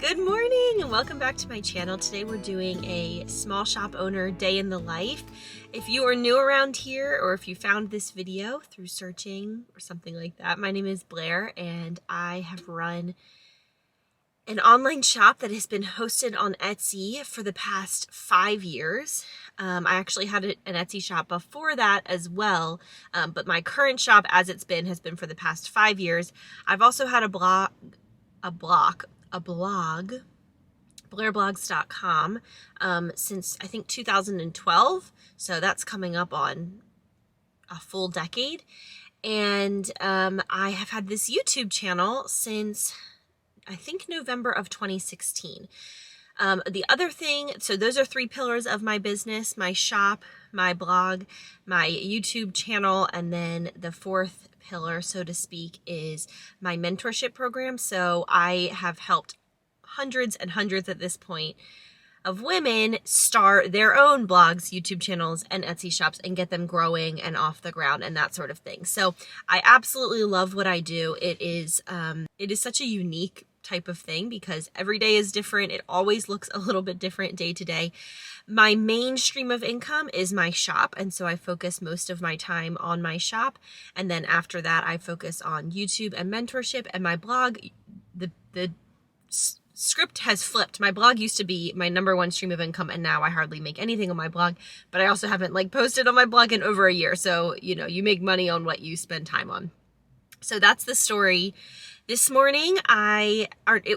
Good morning and welcome back to my channel. Today we're doing a small shop owner day in the life. If you are new around here or if you found this video through searching or something like that, my name is Blair and I have run an online shop that has been hosted on Etsy for the past 5 years. I actually had an Etsy shop before that as well, but my current shop as it's been has been for the past 5 years. I've also had a blog, blairblogs.com, since I think 2012. So that's coming up on a full decade. And I have had this YouTube channel since I think November of 2016. The other thing, so those are 3 pillars of my business: my shop, my blog, my YouTube channel, and then the 4th pillar, so to speak, is my mentorship program. So I have helped hundreds and hundreds at this point of women start their own blogs, YouTube channels, and Etsy shops and get them growing and off the ground and that sort of thing. So I absolutely love what I do. It is such a unique type of thing because every day is different. It always looks a little bit different day to day. My main stream of income is my shop, and so I focus most of my time on my shop, and then after that I focus on YouTube and mentorship and my blog. The script has flipped. My blog used to be my #1 stream of income, and now I hardly make anything on my blog, but I also haven't posted on my blog in over a year. So, you make money on what you spend time on. So that's the story. This morning,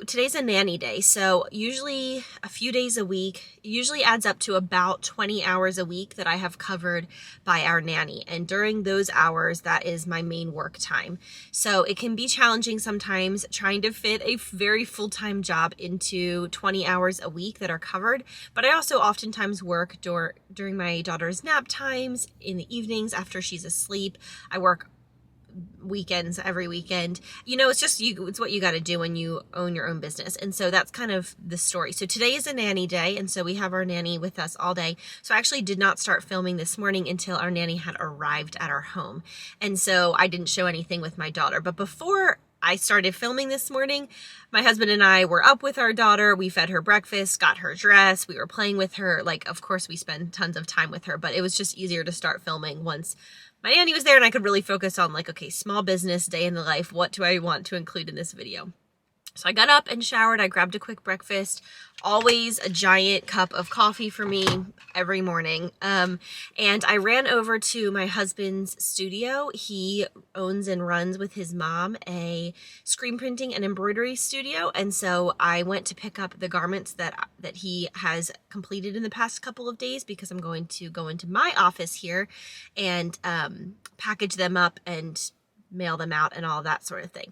today's a nanny day, so usually a few days a week, usually adds up to about 20 hours a week that I have covered by our nanny. And during those hours, that is my main work time. So it can be challenging sometimes trying to fit a very full-time job into 20 hours a week that are covered. But I also oftentimes work during my daughter's nap times, in the evenings after she's asleep. I work weekends, every weekend. It's what you got to do when you own your own business. And so that's kind of the story. So today is a nanny day, and so we have our nanny with us all day. So I actually did not start filming this morning until our nanny had arrived at our home. And so I didn't show anything with my daughter. But before I started filming this morning, my husband and I were up with our daughter. We fed her breakfast, got her dressed. We were playing with her. Of course we spend tons of time with her, but it was just easier to start filming once my nanny was there and I could really focus on okay, small business, day in the life. What do I want to include in this video? So I got up and showered. I grabbed a quick breakfast, always a giant cup of coffee for me every morning. And I ran over to my husband's studio. He owns and runs with his mom a screen printing and embroidery studio. And so I went to pick up the garments that he has completed in the past couple of days, because I'm going to go into my office here and package them up and mail them out and all that sort of thing.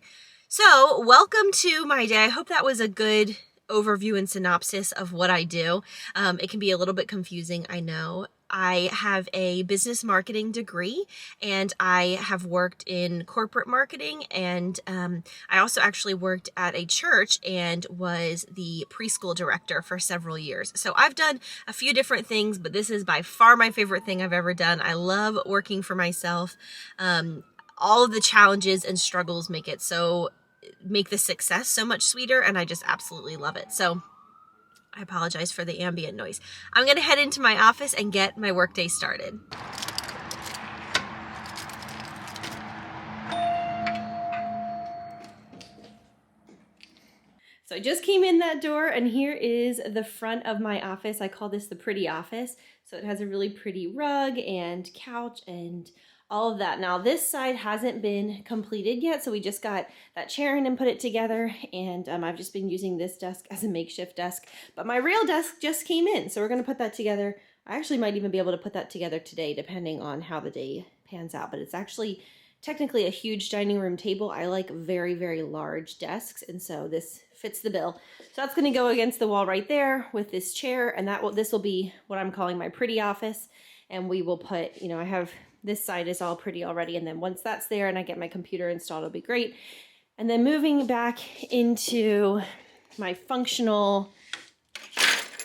So welcome to my day. I hope that was a good overview and synopsis of what I do. It can be a little bit confusing, I know. I have a business marketing degree, and I have worked in corporate marketing, and I also actually worked at a church and was the preschool director for several years. So I've done a few different things, but this is by far my favorite thing I've ever done. I love working for myself. All of the challenges and struggles make the success so much sweeter, and I just absolutely love it. So I apologize for the ambient noise. I'm going to head into my office and get my workday started. So I just came in that door, and here is the front of my office. I call this the pretty office. So it has a really pretty rug and couch and all of that. Now this side hasn't been completed yet, so we just got that chair in and put it together, and I've just been using this desk as a makeshift desk, but my real desk just came in, so we're going to put that together. I actually might even be able to put that together today, depending on how the day pans out, but it's actually technically a huge dining room table. I like very, very large desks, and so this fits the bill. So that's going to go against the wall right there with this chair, and this will be what I'm calling my pretty office, and we will put, I have this side is all pretty already, and then once that's there and I get my computer installed, it'll be great. And then moving back into my functional,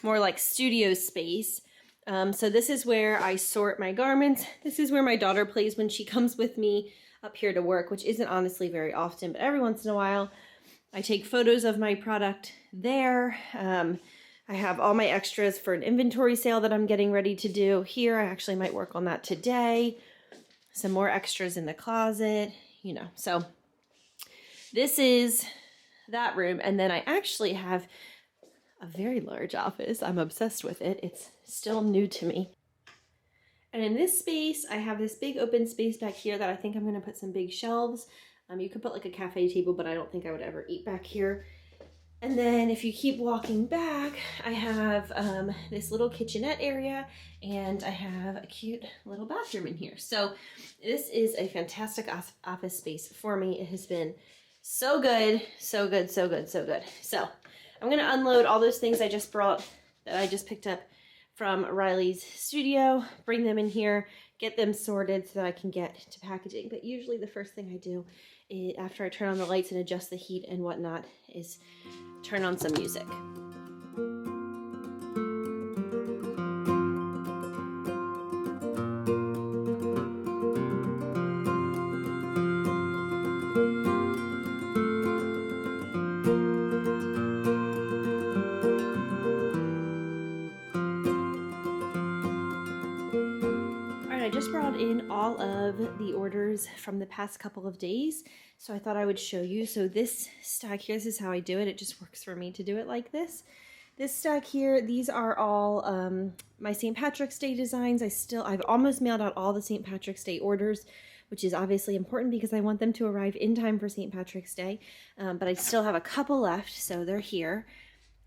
more like studio space. So this is where I sort my garments. This is where my daughter plays when she comes with me up here to work, which isn't honestly very often, but every once in a while. I take photos of my product there. I have all my extras for an inventory sale that I'm getting ready to do here. I actually might work on that today. Some more extras in the closet, So this is that room. And then I actually have a very large office. I'm obsessed with it. It's still new to me. And in this space, I have this big open space back here that I think I'm going to put some big shelves. You could put like a cafe table, but I don't think I would ever eat back here. And then if you keep walking back, I have this little kitchenette area, and I have a cute little bathroom in here. So this is a fantastic office space for me. It has been so good, so good, so good, so good. So I'm going to unload all those things I just brought that I just picked up from Riley's studio, bring them in here, get them sorted so that I can get to packaging. But usually the first thing I do after I turn on the lights and adjust the heat and whatnot is turn on some music. I just brought in all of the orders from the past couple of days, so I thought I would show you. So this stack here, this is how I do it. It just works for me to do it like this. This stack here, these are all my St. Patrick's Day designs. I've almost mailed out all the St. Patrick's Day orders, which is obviously important because I want them to arrive in time for St. Patrick's Day, but I still have a couple left, so they're here.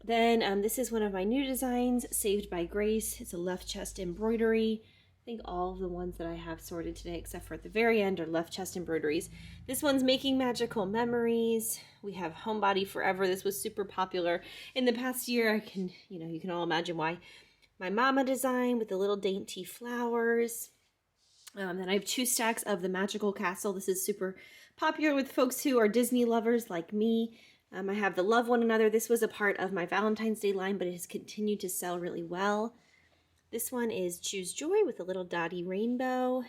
Then this is one of my new designs, Saved by Grace. It's a left chest embroidery. I think all of the ones that I have sorted today, except for at the very end, are left chest embroideries. This one's Making Magical Memories. We have Homebody Forever. This was super popular in the past year. You can all imagine why. My Mama design with the little dainty flowers. Then I have 2 stacks of the Magical Castle. This is super popular with folks who are Disney lovers like me. I have the Love One Another. This was a part of my Valentine's Day line, but it has continued to sell really well. This one is Choose Joy with a little dotty rainbow,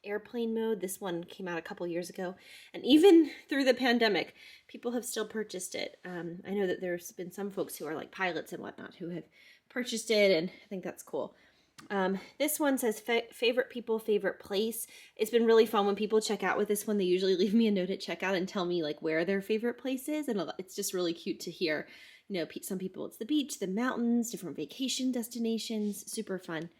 airplane mode. This one came out a couple years ago, and even through the pandemic, people have still purchased it. I know that there's been some folks who are like pilots and whatnot who have purchased it, and I think that's cool. This one says favorite people, favorite place. It's been really fun when people check out with this one. They usually leave me a note at checkout and tell me like where their favorite place is, and it's just really cute to hear. Some people it's the beach, the mountains, different vacation destinations, super fun.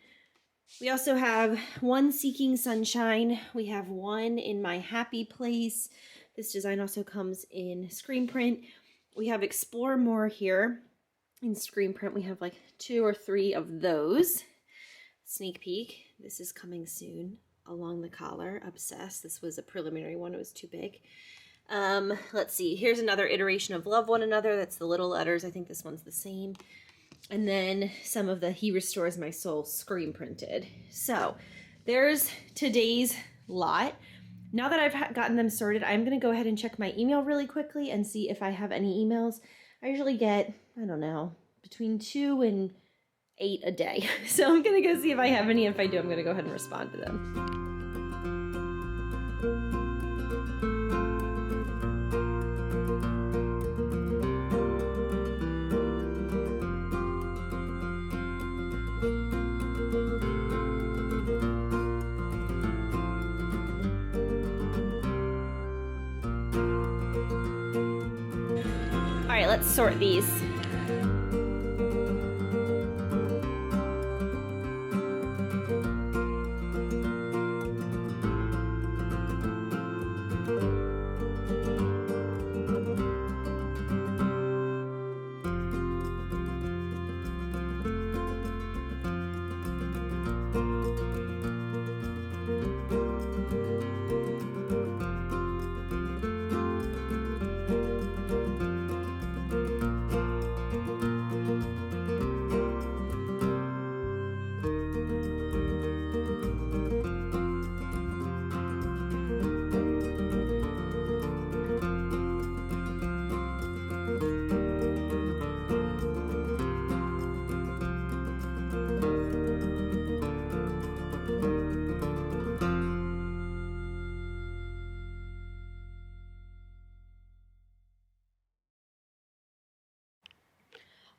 We also have one Seeking Sunshine. We have one in My Happy Place. This design also comes in screen print. We have Explore More here in screen print. We have like 2 or 3 of those. Sneak peek. This is coming soon. Along the Collar, Obsessed. This was a preliminary one. It was too big. Let's see. Here's another iteration of Love One Another. That's the little letters. I think this one's the same. And then some of the He Restores My Soul screen printed. So there's today's lot. Now that I've gotten them sorted, I'm going to go ahead and check my email really quickly and see if I have any emails. I usually get, I don't know, between 2 and 8 a day. So I'm going to go see if I have any. If I do, I'm going to go ahead and respond to them. All right, let's sort these.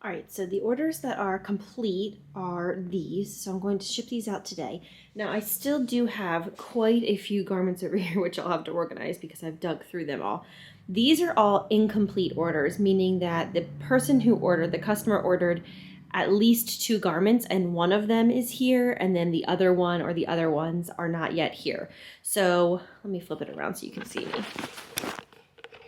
All right, so the orders that are complete are these. So I'm going to ship these out today. Now, I still do have quite a few garments over here, which I'll have to organize because I've dug through them all. These are all incomplete orders, meaning that the person who ordered, the customer ordered at least 2 garments and one of them is here, and then the other one or the other ones are not yet here. So let me flip it around so you can see me.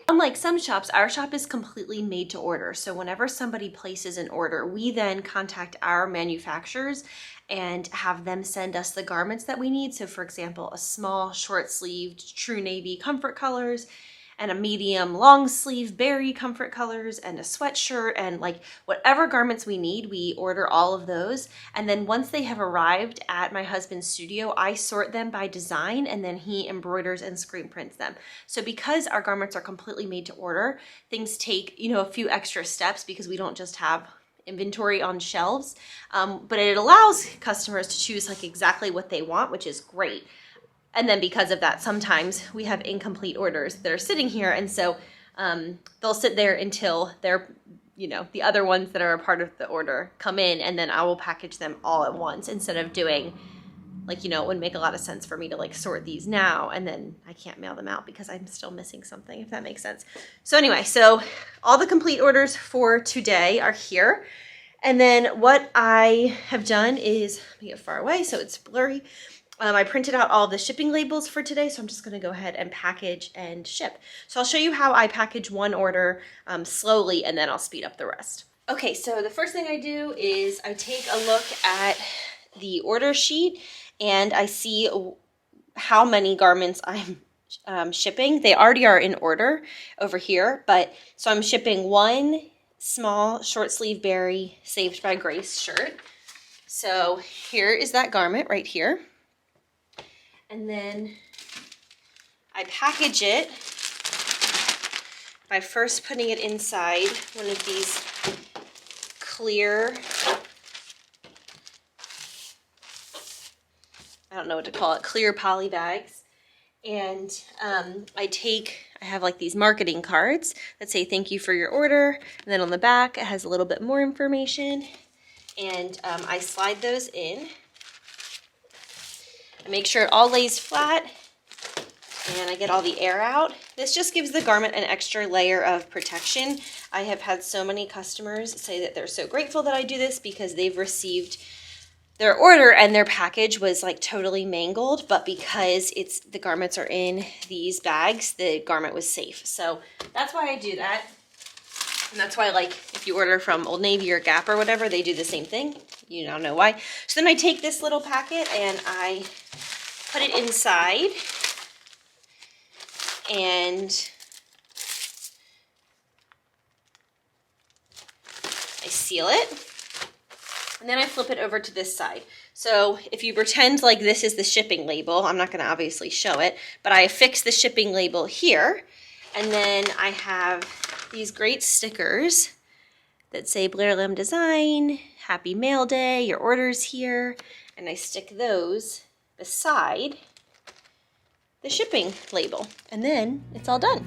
Unlike some shops, our shop is completely made to order. So whenever somebody places an order, we then contact our manufacturers and have them send us the garments that we need. So for example, a small short-sleeved true navy comfort colors, and a medium long sleeve berry comfort colors, and a sweatshirt, and like whatever garments we need, we order all of those. And then once they have arrived at my husband's studio, I sort them by design, and then he embroiders and screen prints them. So because our garments are completely made to order, things take, you know, a few extra steps because we don't just have inventory on shelves, but it allows customers to choose like exactly what they want, which is great. And then because of that, sometimes we have incomplete orders that are sitting here. And so they'll sit there until they're, you know, the other ones that are a part of the order come in, and then I will package them all at once instead of doing like, you know, it would make a lot of sense for me to like sort these now and then I can't mail them out because I'm still missing something, if that makes sense. So anyway, so all the complete orders for today are here. And then what I have done is, let me get far away so it's blurry. I printed out all the shipping labels for today, so I'm just going to go ahead and package and ship. So I'll show you how I package one order slowly, and then I'll speed up the rest. Okay, so the first thing I do is I take a look at the order sheet, and I see how many garments I'm shipping. They already are in order over here, but so I'm shipping one small short sleeve berry Saved by Grace shirt. So here is that garment right here. And then I package it by first putting it inside one of these clear, I don't know what to call it, clear poly bags. And I have like these marketing cards that say thank you for your order. And then on the back, it has a little bit more information. And I slide those in. I make sure it all lays flat, and I get all the air out. This just gives the garment an extra layer of protection. I have had so many customers say that they're so grateful that I do this because they've received their order and their package was like totally mangled, but because the garments are in these bags, the garment was safe. So that's why I do that. And that's why, like, if you order from Old Navy or Gap or whatever, they do the same thing. You don't know why. So then I take this little packet and I put it inside, and I seal it, and then I flip it over to this side. So if you pretend like this is the shipping label, I'm not going to obviously show it, but I affix the shipping label here, and then I have these great stickers that say Blair Lamb Design, Happy Mail Day, your order's here, and I stick those beside the shipping label, and then it's all done.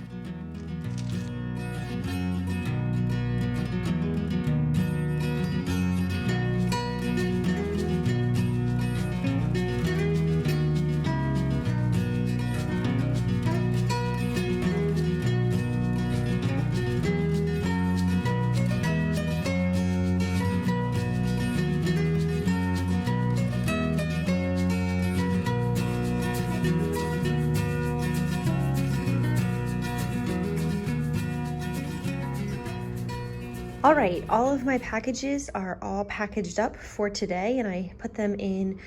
All right, all of my packages are all packaged up for today, and I put them in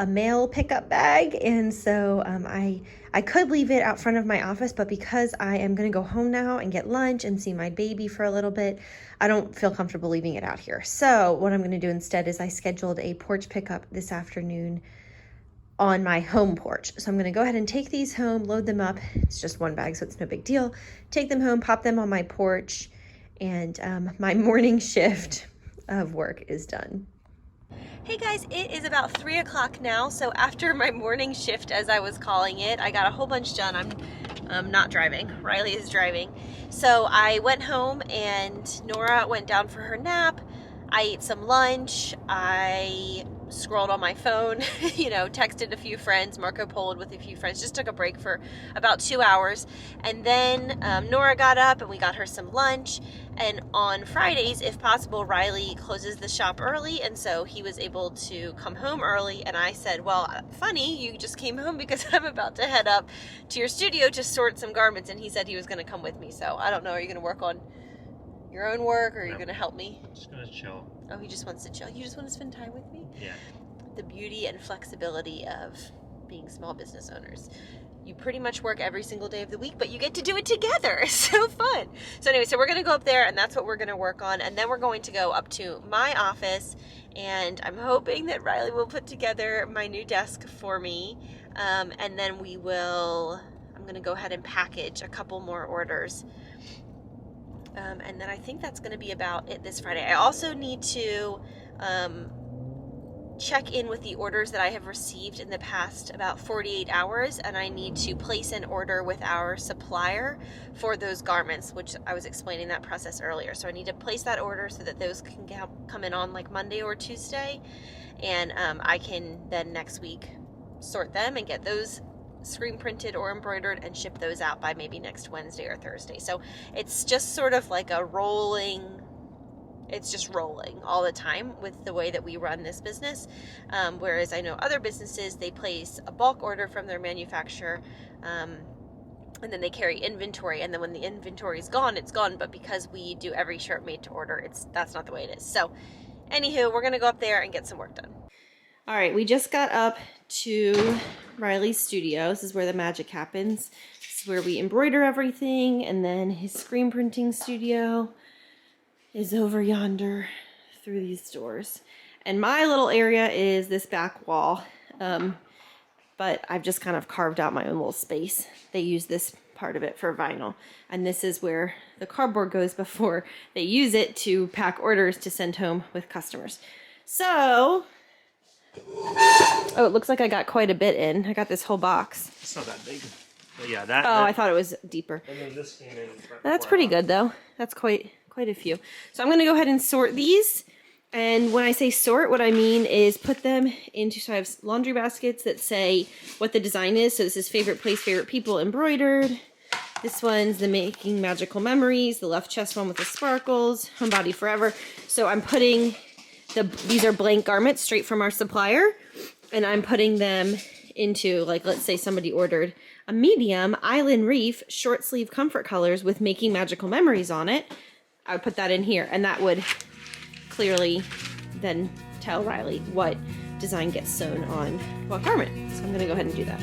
a mail pickup bag. And so I could leave it out front of my office, but because I am going to go home now and get lunch and see my baby for a little bit, I don't feel comfortable leaving it out here. So what I'm going to do instead is I scheduled a porch pickup this afternoon on my home porch. So I'm going to go ahead and take these home, load them up. It's just one bag, so it's no big deal. Take them home, pop them on my porch, and my morning shift of work is done. Hey guys, it is about 3 o'clock now. So after my morning shift, as I was calling it, I got a whole bunch done. I'm not driving. Riley is driving. So I went home and Nora went down for her nap. I ate some lunch. I scrolled on my phone, texted a few friends, Marco Poloed with a few friends, just took a break for about 2 hours. And then Nora got up and we got her some lunch. And on Fridays, if possible, Riley closes the shop early. And so he was able to come home early. And I said, well, funny, you just came home because I'm about to head up to your studio to sort some garments. And he said he was going to come with me. So I don't know, are you going to work on your own work, or are you going to help me? I'm just going to chill. Oh, he just wants to chill. You just want to spend time with me? Yeah. The beauty and flexibility of being small business owners. You pretty much work every single day of the week, but you get to do it together. It's so fun. So anyway, so we're going to go up there, and that's what we're going to work on. And then we're going to go up to my office, and I'm hoping that Riley will put together my new desk for me. And then I'm going to go ahead and package a couple more orders. And then I think that's going to be about it this Friday. I also need to check in with the orders that I have received in the past about 48 hours, and I need to place an order with our supplier for those garments, which I was explaining that process earlier. So I need to place that order so that those can come in on like Monday or Tuesday, and I can then next week sort them and get those screen printed or embroidered and ship those out by maybe next Wednesday or Thursday. So it's just sort of like it's just rolling all the time with the way that we run this business. Whereas I know other businesses, they place a bulk order from their manufacturer, and then they carry inventory, and then when the inventory is gone, it's gone. But because we do every shirt made to order, that's not the way it is. So anywho, we're gonna go up there and get some work done. All right, we just got up to Riley's studio. This is where the magic happens. This is where we embroider everything, and then his screen printing studio is over yonder through these doors. And my little area is this back wall, but I've just kind of carved out my own little space. They use this part of it for vinyl, and this is where the cardboard goes before they use it to pack orders to send home with customers. So... oh, it looks like I got quite a bit in. I got this whole box. It's not that big. But yeah, that. Oh, I thought it was deeper. And then this came in. That's pretty good, though. That's quite a few. So I'm going to go ahead and sort these. And when I say sort, what I mean is put them into, so I have laundry baskets that say what the design is. So this is favorite place, favorite people embroidered. This one's the Making Magical Memories, the left chest one with the sparkles, Homebody Forever. So I'm putting... these are blank garments straight from our supplier, and I'm putting them into, like, let's say somebody ordered a medium Island Reef short sleeve comfort colors with Making Magical Memories on it. I would put that in here, and that would clearly then tell Riley what design gets sewn on what garment. So I'm going to go ahead and do that.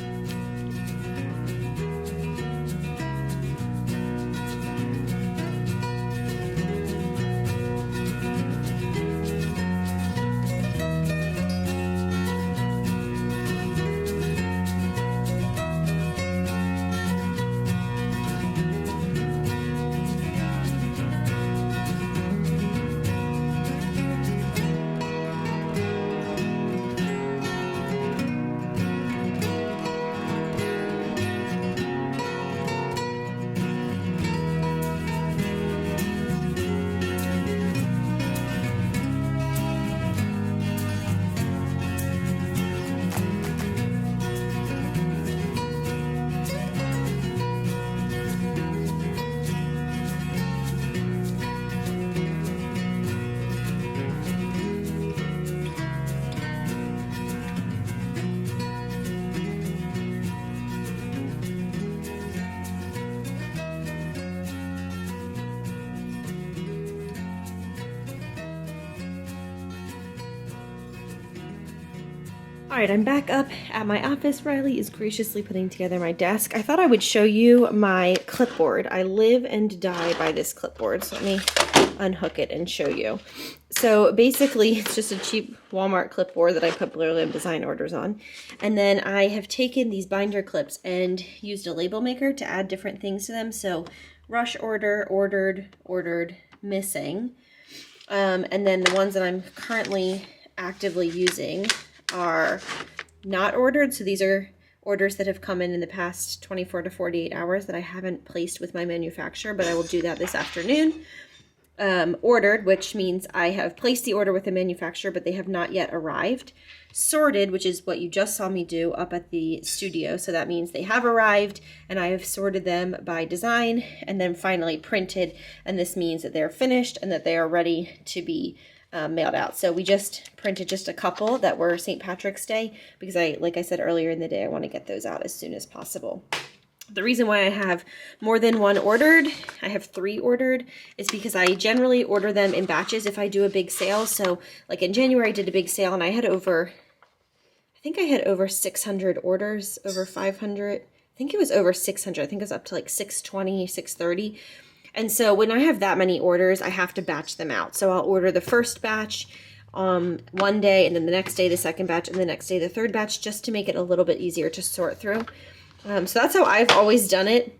All right, I'm back up at my office. Riley is graciously putting together my desk. I thought I would show you my clipboard. I live and die by this clipboard, so let me unhook it and show you. So basically, it's just a cheap Walmart clipboard that I put Blair Lamb design orders on. And then I have taken these binder clips and used a label maker to add different things to them. So rush order, ordered, missing. And then the ones that I'm currently actively using are not ordered. So these are orders that have come in the past 24 to 48 hours that I haven't placed with my manufacturer, but I will do that this afternoon. ordered, which means I have placed the order with the manufacturer, but they have not yet arrived. Sorted, which is what you just saw me do up at the studio. So that means they have arrived and I have sorted them by design, and then finally printed. And this means that they're finished and that they are ready to be mailed out. So we just printed just a couple that were St. Patrick's Day because like I said earlier in the day, I want to get those out as soon as possible. The reason why I have more than one ordered, I have 3 ordered, is because I generally order them in batches if I do a big sale. So like in January I did a big sale and I had over 600 orders, over 500. I think it was over 600. I think it was up to like 620, 630. And so when I have that many orders, I have to batch them out. So I'll order the first batch one day, and then the next day the second batch, and the next day the third batch, just to make it a little bit easier to sort through. So that's how I've always done it.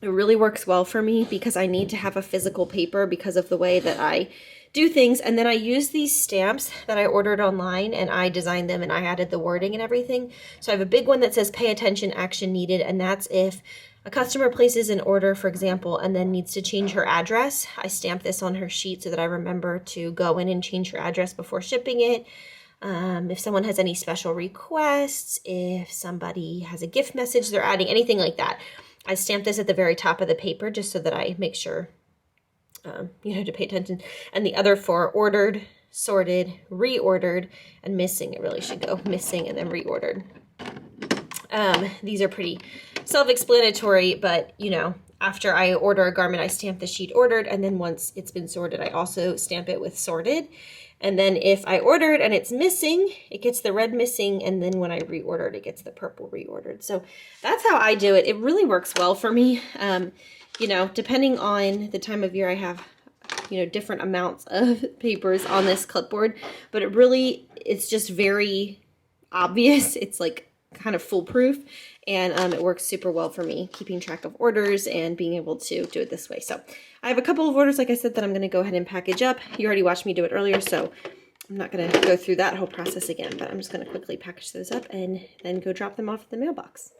It really works well for me because I need to have a physical paper because of the way that I do things. And then I use these stamps that I ordered online and I designed them and I added the wording and everything. So I have a big one that says pay attention, action needed. And that's if a customer places an order, for example, and then needs to change her address. I stamp this on her sheet so that I remember to go in and change her address before shipping it. If someone has any special requests, if somebody has a gift message they're adding, anything like that. I stamp this at the very top of the paper just so that I make sure, to pay attention. And the other 4, ordered, sorted, reordered, and missing. It really should go missing and then reordered. These are pretty self-explanatory, but, after I order a garment, I stamp the sheet ordered, and then once it's been sorted, I also stamp it with sorted. And then if I ordered and it's missing, it gets the red missing, and then when I reordered, it gets the purple reordered. So that's how I do it. It really works well for me. Depending on the time of year, I have, different amounts of papers on this clipboard, but it's just very obvious. It's like kind of foolproof, and it works super well for me, keeping track of orders and being able to do it this way. So I have a couple of orders, like I said, that I'm going to go ahead and package up. You already watched me do it earlier, so I'm not going to go through that whole process again, but I'm just going to quickly package those up and then go drop them off at the mailbox.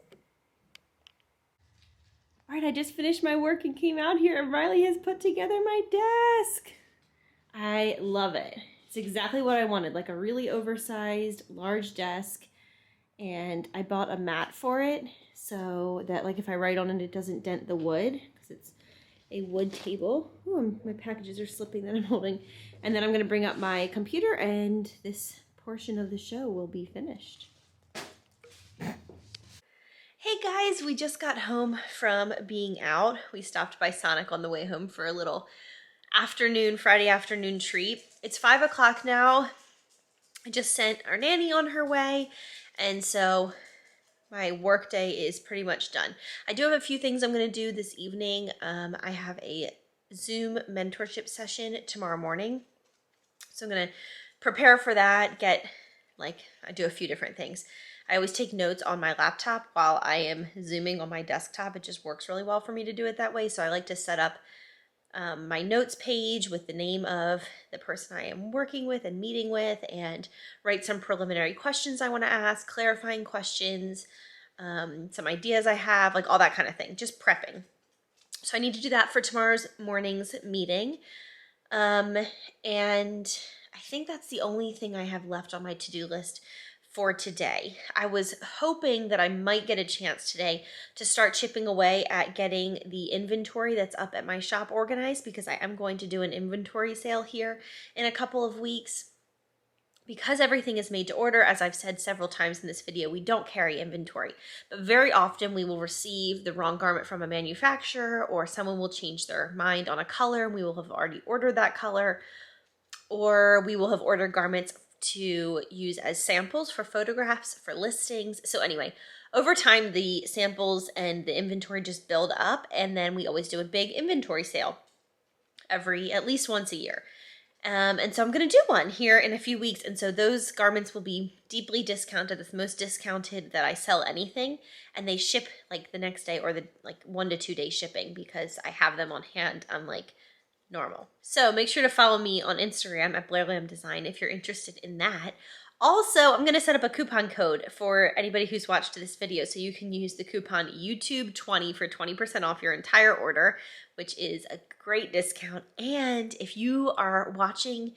All right, I just finished my work and came out here, and Riley has put together my desk. I love it. It's exactly what I wanted, like a really oversized, large desk. And I bought a mat for it so that, like, if I write on it, it doesn't dent the wood, because it's a wood table. Ooh, my packages are slipping that I'm holding. And then I'm going to bring up my computer, and this portion of the show will be finished. Hey guys, we just got home from being out. We stopped by Sonic on the way home for a little Friday afternoon treat. It's 5 o'clock now. I just sent our nanny on her way, and so my work day is pretty much done. I do have a few things I'm going to do this evening. I have a Zoom mentorship session tomorrow morning, so I'm going to prepare for that, I do a few different things. I always take notes on my laptop while I am Zooming on my desktop. It just works really well for me to do it that way, so I like to set up my notes page with the name of the person I am working with and meeting with, and write some preliminary questions I want to ask, clarifying questions, some ideas I have, like all that kind of thing, just prepping. So I need to do that for tomorrow's morning's meeting. And I think that's the only thing I have left on my to-do list for today. I was hoping that I might get a chance today to start chipping away at getting the inventory that's up at my shop organized, because I am going to do an inventory sale here in a couple of weeks. Because everything is made to order, as I've said several times in this video, we don't carry inventory. But very often we will receive the wrong garment from a manufacturer, or someone will change their mind on a color and we will have already ordered that color, or we will have ordered garments to use as samples for photographs, for listings. So anyway, over time, the samples and the inventory just build up, and then we always do a big inventory sale at least once a year. And so I'm going to do one here in a few weeks. And so those garments will be deeply discounted, the most discounted that I sell anything. And they ship like the next day, or 1 to 2 day shipping, because I have them on hand unlike normal. So make sure to follow me on Instagram at Blair Lamb Design if you're interested in that. Also, I'm going to set up a coupon code for anybody who's watched this video, so you can use the coupon YouTube20 for 20% off your entire order, which is a great discount. And if you are watching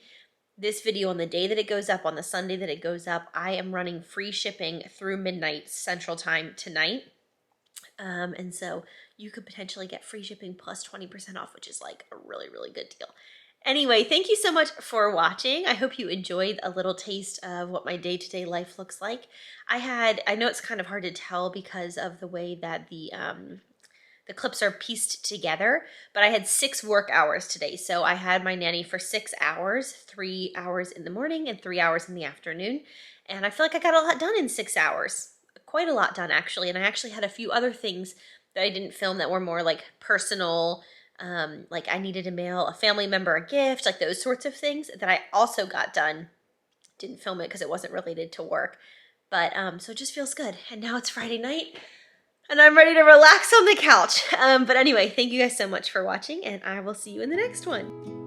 this video on the day that it goes up, on the Sunday that it goes up, I am running free shipping through midnight Central Time tonight. And so you could potentially get free shipping plus 20% off, which is like a really, really good deal. Anyway, thank you so much for watching. I hope you enjoyed a little taste of what my day-to-day life looks like. I know it's kind of hard to tell because of the way that the clips are pieced together, but I had 6 work hours today. So I had my nanny for 6 hours, 3 hours in the morning and 3 hours in the afternoon. And I feel like I got a lot done in 6 hours. Quite a lot done, actually. And I actually had a few other things that I didn't film that were more like personal, like I needed to mail a family member a gift, like those sorts of things that I also got done. Didn't film it because it wasn't related to work. But so it just feels good. And now it's Friday night and I'm ready to relax on the couch. But anyway, thank you guys so much for watching, and I will see you in the next one.